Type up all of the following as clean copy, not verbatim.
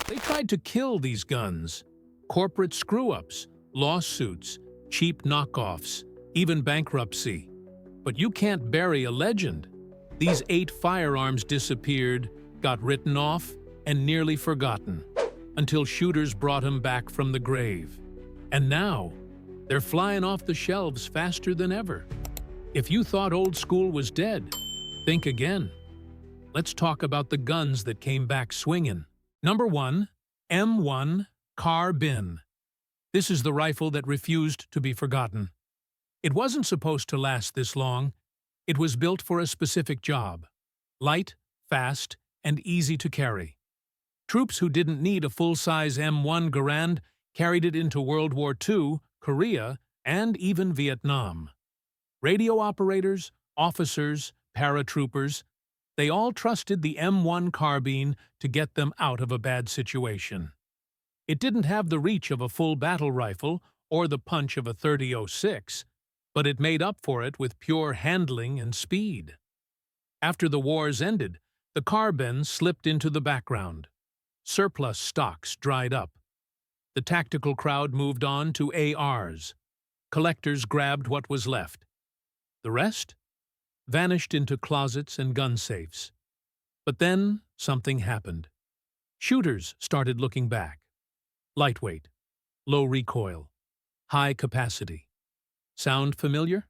They tried to kill these guns. Corporate screw-ups, lawsuits, cheap knockoffs, even bankruptcy. But you can't bury a legend. These 8 firearms disappeared, got written off, and nearly forgotten, until shooters brought them back from the grave. And now, they're flying off the shelves faster than ever. If you thought old school was dead, think again. Let's talk about the guns that came back swinging. Number 1, M1 Carbine. This is the rifle that refused to be forgotten. It wasn't supposed to last this long. It was built for a specific job: light, fast, and easy to carry. Troops who didn't need a full-size M1 Garand carried it into World War II, Korea, and even Vietnam. Radio operators, officers, paratroopers, they all trusted the M1 Carbine to get them out of a bad situation. It didn't have the reach of a full battle rifle or the punch of a .30-06, but it made up for it with pure handling and speed. After the wars ended, the Carbine slipped into the background. Surplus stocks dried up. The tactical crowd moved on to ARs. Collectors grabbed what was left. The rest vanished into closets and gun safes. But then something happened. Shooters started looking back. Lightweight, low recoil, high capacity. Sound familiar?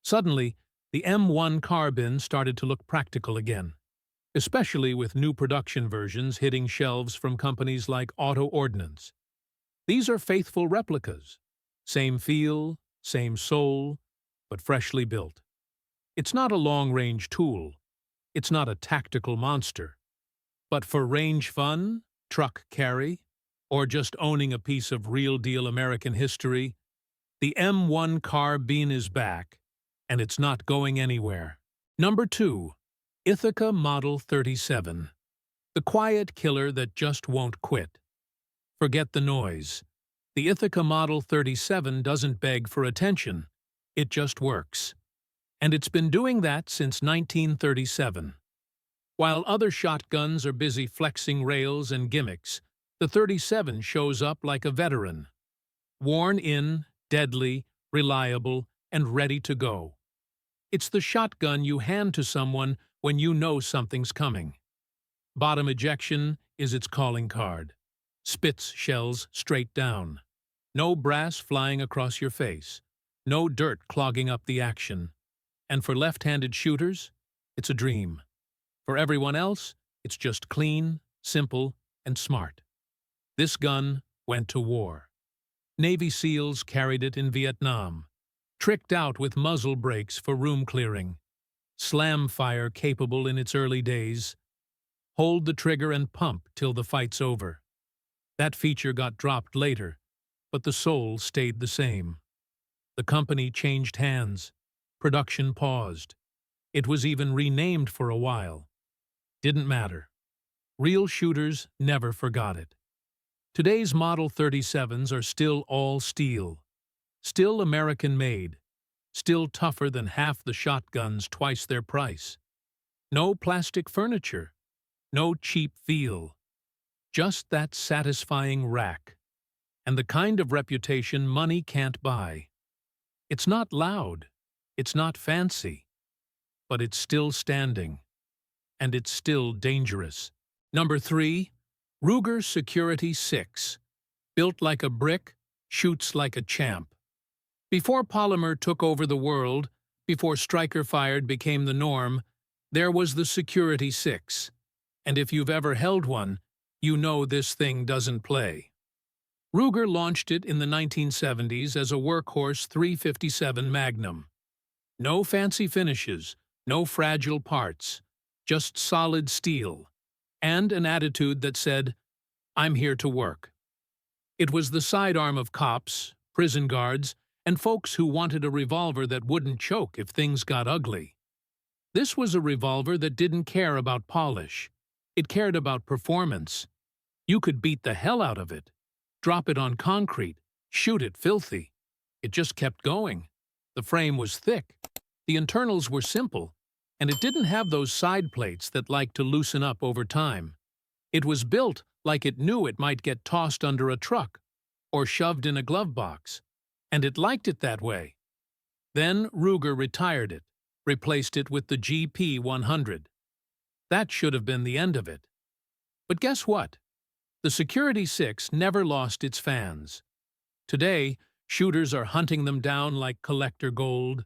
Suddenly, the M1 Carbine started to look practical again, especially with new production versions hitting shelves from companies like Auto Ordnance. These are faithful replicas. Same feel, same soul, but freshly built. It's not a long-range tool. It's not a tactical monster. But for range fun, truck carry, or just owning a piece of real-deal American history, the M1 Carbine is back, and it's not going anywhere. Number 2. Ithaca Model 37. The quiet killer that just won't quit. Forget the noise. The Ithaca Model 37 doesn't beg for attention. It just works. And it's been doing that since 1937. While other shotguns are busy flexing rails and gimmicks, the 37 shows up like a veteran. Worn in, deadly, reliable, and ready to go. It's the shotgun you hand to someone when you know something's coming. Bottom ejection is its calling card. Spits shells straight down. No brass flying across your face. No dirt clogging up the action. And for left-handed shooters, it's a dream. For everyone else, it's just clean, simple, and smart. This gun went to war. Navy SEALs carried it in Vietnam, tricked out with muzzle brakes for room clearing, slam fire capable in its early days, hold the trigger and pump till the fight's over. That feature got dropped later, but the soul stayed the same. The company changed hands. Production paused. It was even renamed for a while. Didn't matter. Real shooters never forgot it. Today's Model 37s are still all steel. Still American-made. Still tougher than half the shotguns twice their price. No plastic furniture. No cheap feel. Just that satisfying rack. And the kind of reputation money can't buy. It's not loud. It's not fancy. But it's still standing. And it's still dangerous. Number 3. Ruger Security 6. Built like a brick, shoots like a champ. Before polymer took over the world, before striker-fired became the norm, there was the Security 6. And if you've ever held one, you know this thing doesn't play. Ruger launched it in the 1970s as a workhorse .357 Magnum. No fancy finishes, no fragile parts, just solid steel, and an attitude that said, "I'm here to work." It was the sidearm of cops, prison guards, and folks who wanted a revolver that wouldn't choke if things got ugly. This was a revolver that didn't care about polish. It cared about performance. You could beat the hell out of it, drop it on concrete, shoot it filthy. It just kept going. The frame was thick. The internals were simple, and it didn't have those side plates that like to loosen up over time. It was built like it knew it might get tossed under a truck or shoved in a glove box, and it liked it that way. Then Ruger retired it, replaced it with the GP 100. That should have been the end of it. But guess what? The Security 6 never lost its fans. Today, shooters are hunting them down like collector gold.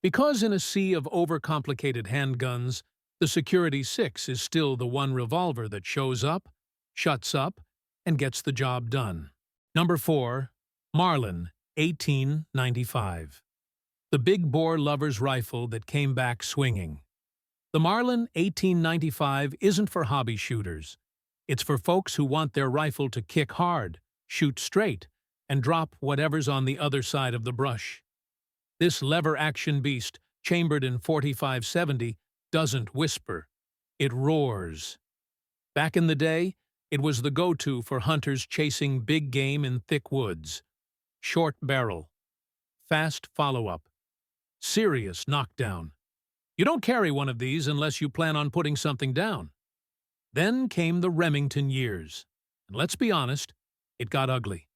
Because in a sea of overcomplicated handguns, the Security 6 is still the one revolver that shows up, shuts up, and gets the job done. Number 4. Marlin, 1895. The big-bore lover's rifle that came back swinging. The Marlin 1895 isn't for hobby shooters. It's for folks who want their rifle to kick hard, shoot straight, and drop whatever's on the other side of the brush. This lever-action beast, chambered in 45-70, doesn't whisper. It roars. Back in the day, it was the go-to for hunters chasing big game in thick woods. Short barrel. Fast follow-up. Serious knockdown. You don't carry one of these unless you plan on putting something down. Then came the Remington years. And let's be honest, it got ugly.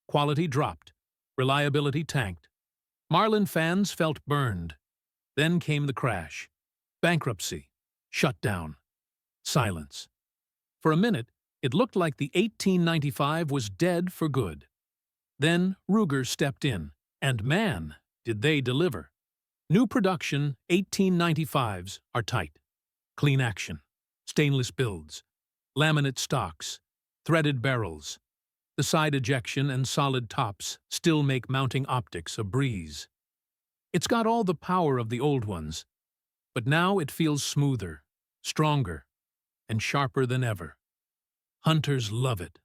Quality dropped. Reliability tanked. Marlin fans felt burned. Then came the crash. Bankruptcy. Shutdown. Silence. For a minute, it looked like the 1895 was dead for good. Then Ruger stepped in, and man, did they deliver. New production 1895s are tight. Clean action. Stainless builds. Laminate stocks. Threaded barrels. The side ejection and solid tops still make mounting optics a breeze. It's got all the power of the old ones, but now it feels smoother, stronger, and sharper than ever. Hunters love it.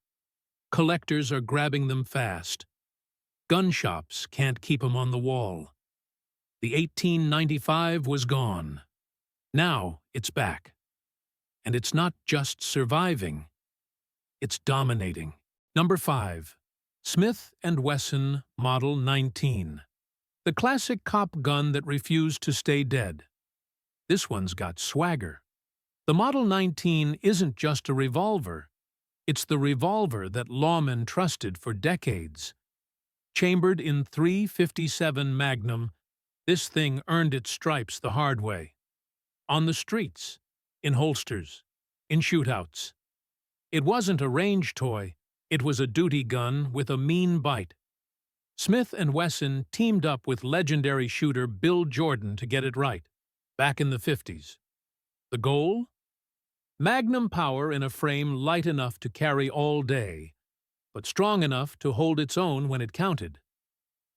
Collectors are grabbing them fast. Gun shops can't keep them on the wall. The 1895 was gone. Now it's back. And it's not just surviving, it's dominating. Number 5. Smith & Wesson Model 19. The classic cop gun that refused to stay dead. This one's got swagger. The Model 19 isn't just a revolver. It's the revolver that lawmen trusted for decades. Chambered in .357 Magnum, this thing earned its stripes the hard way. On the streets, in holsters, in shootouts. It wasn't a range toy, it was a duty gun with a mean bite. Smith & Wesson teamed up with legendary shooter Bill Jordan to get it right, back in the 50s. The goal? Magnum power in a frame light enough to carry all day, but strong enough to hold its own when it counted.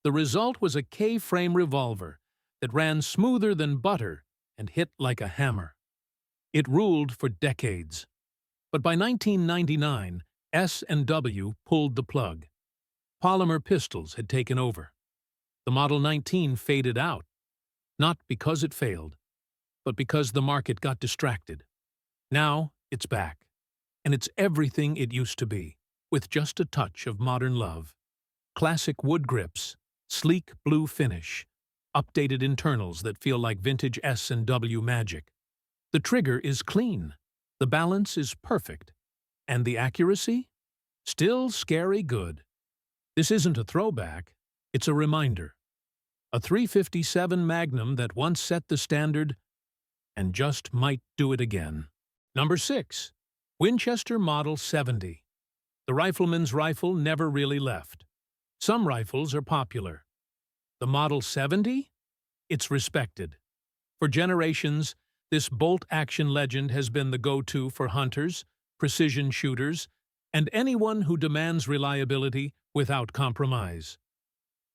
The result was a K-frame revolver that ran smoother than butter and hit like a hammer. It ruled for decades. But by 1999, S&W pulled the plug. Polymer pistols had taken over. The Model 19 faded out, not because it failed, but because the market got distracted. Now it's back, and it's everything it used to be, with just a touch of modern love. Classic wood grips, sleek blue finish, updated internals that feel like vintage S&W magic. The trigger is clean, the balance is perfect, and the accuracy? Still scary good. This isn't a throwback, it's a reminder. A .357 Magnum that once set the standard and just might do it again. Number 6. Winchester Model 70. The rifleman's rifle never really left. Some rifles are popular. The Model 70? It's respected. For generations, this bolt-action legend has been the go-to for hunters, precision shooters, and anyone who demands reliability without compromise.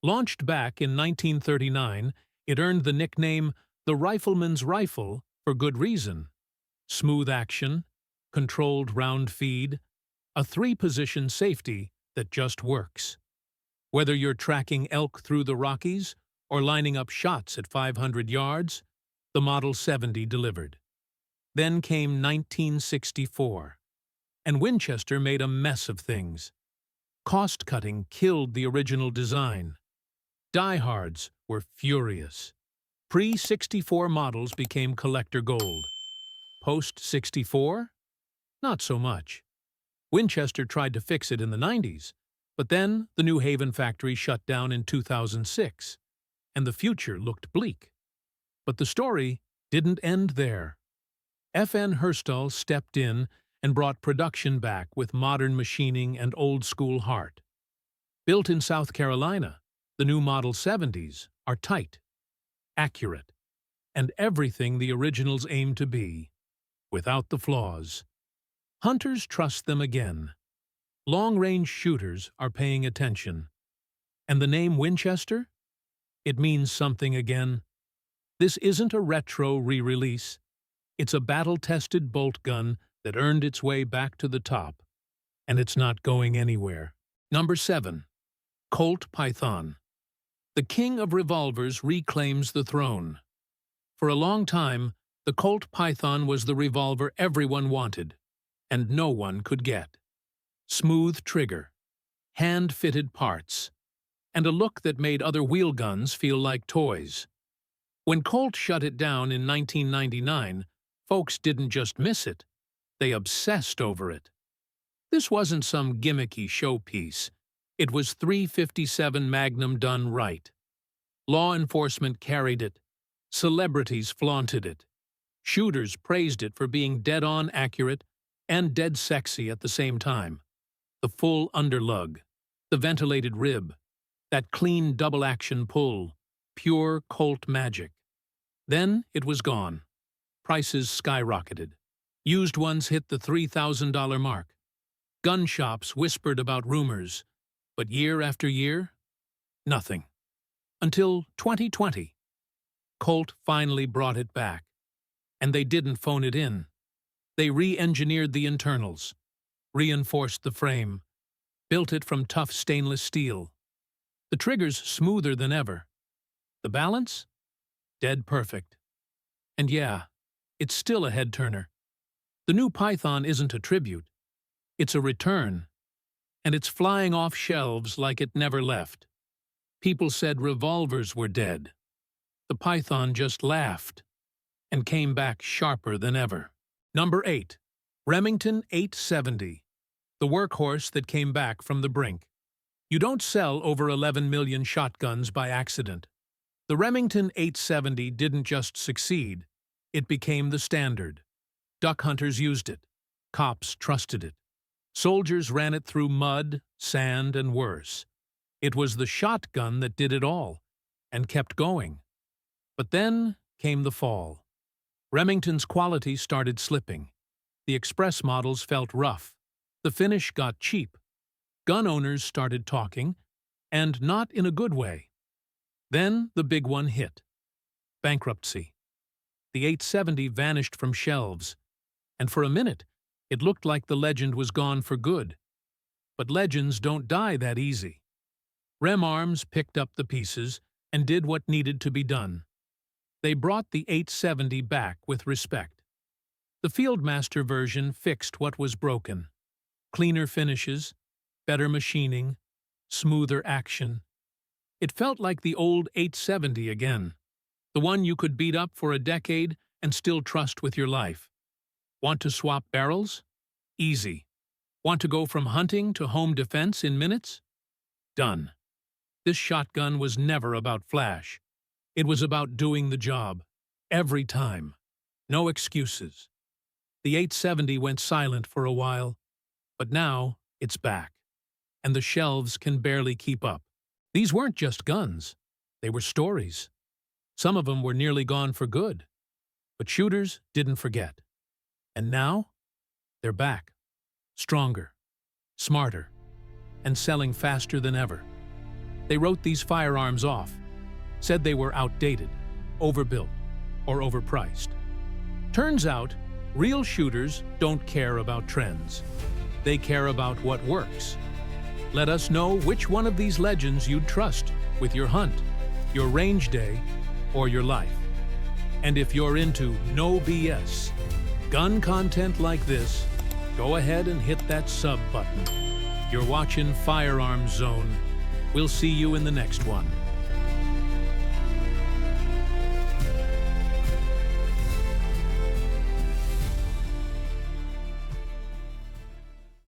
Launched back in 1939, it earned the nickname the Rifleman's Rifle for good reason. Smooth action, controlled round feed, a 3-position safety that just works. Whether you're tracking elk through the Rockies or lining up shots at 500 yards, the Model 70 delivered. Then came 1964, and Winchester made a mess of things. Cost-cutting killed the original design. Diehards were furious. Pre-64 models became collector gold. Post-64? Not so much. Winchester tried to fix it in the 90s, but then the New Haven factory shut down in 2006, and the future looked bleak. But the story didn't end there. F.N. Herstal stepped in and brought production back with modern machining and old-school heart. Built in South Carolina, the new Model 70s are tight, accurate, and everything the originals aim to be, without the flaws. Hunters trust them again. Long-range shooters are paying attention. And the name Winchester? It means something again. This isn't a retro re-release. It's a battle-tested bolt gun that earned its way back to the top, and it's not going anywhere. Number 7. Colt Python. The king of revolvers reclaims the throne. For a long time, the Colt Python was the revolver everyone wanted, and no one could get. Smooth trigger, hand-fitted parts, and a look that made other wheel guns feel like toys. When Colt shut it down in 1999, folks didn't just miss it, they obsessed over it. This wasn't some gimmicky showpiece. It was .357 Magnum done right. Law enforcement carried it. Celebrities flaunted it. Shooters praised it for being dead-on accurate and dead sexy at the same time. The full underlug, the ventilated rib, that clean double-action pull, pure Colt magic. Then it was gone. Prices skyrocketed. Used ones hit the $3,000 mark. Gun shops whispered about rumors, but year after year, nothing. Until 2020. Colt finally brought it back. And they didn't phone it in. They re-engineered the internals, reinforced the frame, built it from tough stainless steel. The trigger's smoother than ever. The balance? Dead perfect. And yeah, it's still a head-turner. The new Python isn't a tribute. It's a return. And it's flying off shelves like it never left. People said revolvers were dead. The Python just laughed and came back sharper than ever. Number 8. Remington 870. The workhorse that came back from the brink. You don't sell over 11 million shotguns by accident. The Remington 870 didn't just succeed, it became the standard. Duck hunters used it. Cops trusted it. Soldiers ran it through mud, sand, and worse. It was the shotgun that did it all, and kept going. But then came the fall. Remington's quality started slipping. The express models felt rough. The finish got cheap. Gun owners started talking, and not in a good way. Then the big one hit. Bankruptcy. The 870 vanished from shelves, and for a minute, it looked like the legend was gone for good. But legends don't die that easy. Arms picked up the pieces and did what needed to be done. They brought the 870 back with respect. The Fieldmaster version fixed what was broken. Cleaner finishes, better machining, smoother action. It felt like the old 870 again, the one you could beat up for a decade and still trust with your life. Want to swap barrels? Easy. Want to go from hunting to home defense in minutes? Done. This shotgun was never about flash. It was about doing the job. Every time. No excuses. The 870 went silent for a while, but now it's back, and the shelves can barely keep up. These weren't just guns. They were stories. Some of them were nearly gone for good. But shooters didn't forget. And now, they're back. Stronger, smarter, and selling faster than ever. They wrote these firearms off, said they were outdated, overbuilt, or overpriced. Turns out, real shooters don't care about trends. They care about what works. Let us know which one of these legends you'd trust with your hunt, your range day, or your life. And if you're into no BS, gun content like this, go ahead and hit that sub button. You're watching Firearms Zone. We'll see you in the next one.